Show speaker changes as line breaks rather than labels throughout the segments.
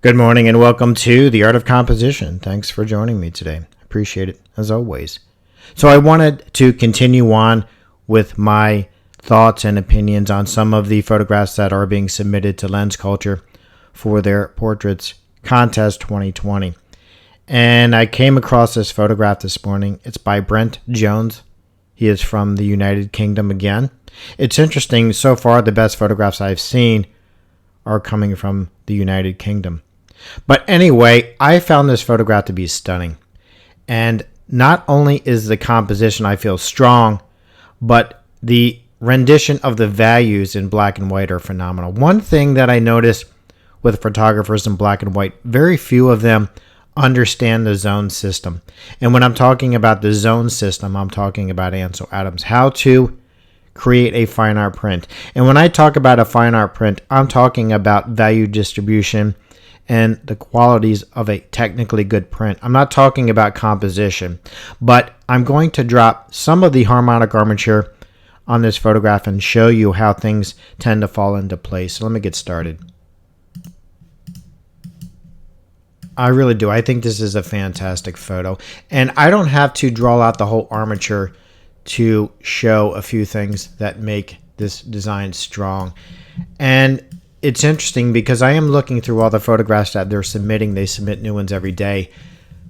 Good morning and welcome to The Art of Composition. Thanks for joining me today. Appreciate it as always. So I wanted to continue on with my thoughts and opinions on some of the photographs that are being submitted to Lens Culture for their Portraits Contest 2020. And I came across this photograph this morning. It's by Brent Jones. He is from the United Kingdom again. It's interesting, so far the best photographs I've seen are coming from the United Kingdom. But anyway, I found this photograph to be stunning. And not only is the composition, I feel, strong, but the rendition of the values in black and white are phenomenal. One thing that I notice with photographers in black and white, very few of them understand the zone system. And when I'm talking about the zone system, I'm talking about Ansel Adams, how to create a fine art print. And when I talk about a fine art print, I'm talking about value distribution and the qualities of a technically good print. I'm not talking about composition, but I'm going to drop some of the harmonic armature on this photograph and show you how things tend to fall into place. So let me get started. I really do. I think this is a fantastic photo. And I don't have to draw out the whole armature to show a few things that make this design strong. And it's interesting because I am looking through all the photographs that they're submitting. They submit new ones every day.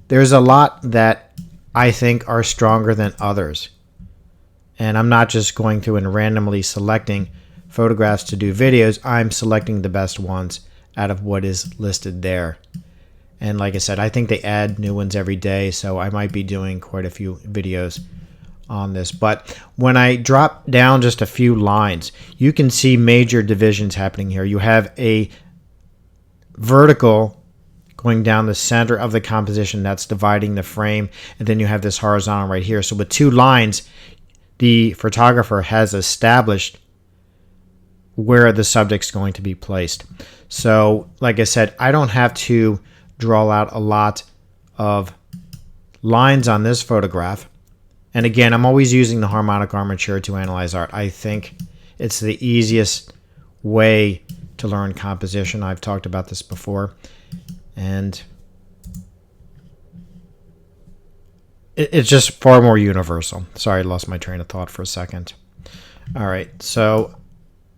There's a lot that I think are stronger than others. And I'm not just going through and randomly selecting photographs to do videos. I'm selecting the best ones out of what is listed there. And like I said, I think they add new ones every day, so I might be doing quite a few videos on this. But when I drop down just a few lines, you can see major divisions happening here. You have a vertical going down the center of the composition that's dividing the frame, and then you have this horizontal right here. So with two lines, the photographer has established where the subject's going to be placed. So like I said, I don't have to draw out a lot of lines on this photograph. And again, I'm always using the harmonic armature to analyze art. I think it's the easiest way to learn composition. I've talked about this before. And it's just far more universal. Sorry, I lost my train of thought for a second. All right, so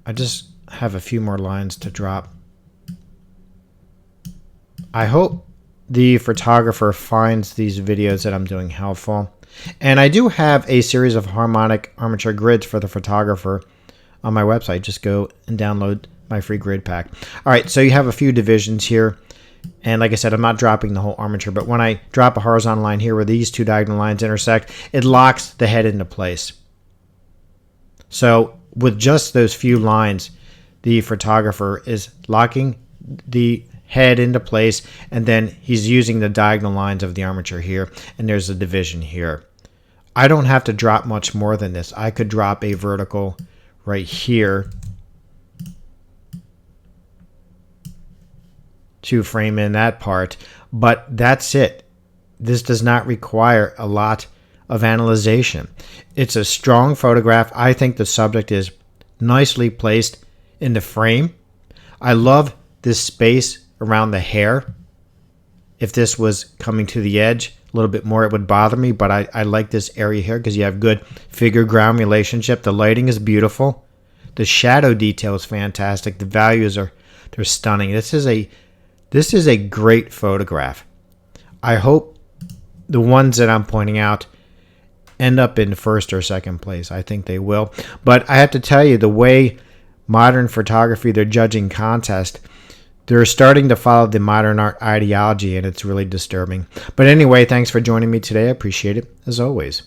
I just have a few more lines to drop. I hope the photographer finds these videos that I'm doing helpful. And I do have a series of harmonic armature grids for the photographer on my website. Just go and download my free grid pack. All right, so you have a few divisions here. And like I said, I'm not dropping the whole armature, but when I drop a horizontal line here where these two diagonal lines intersect, it locks the head into place. So with just those few lines, the photographer is locking the head into place, and then he's using the diagonal lines of the armature here, and there's a division here. I don't have to drop much more than this. I could drop a vertical right here to frame in that part, but that's it. This does not require a lot of analyzation. It's a strong photograph. I think the subject is nicely placed in the frame. I love this space around the hair. If this was coming to the edge a little bit more, it would bother me, but I like this area here because you have good figure-ground relationship. The lighting is beautiful. The shadow detail is fantastic. The values they're stunning. This is a great photograph. I hope the ones that I'm pointing out end up in first or second place. I think they will. But I have to tell you, the way modern photography, they're judging contest, they're starting to follow the modern art ideology, and it's really disturbing. But anyway, thanks for joining me today. I appreciate it, as always.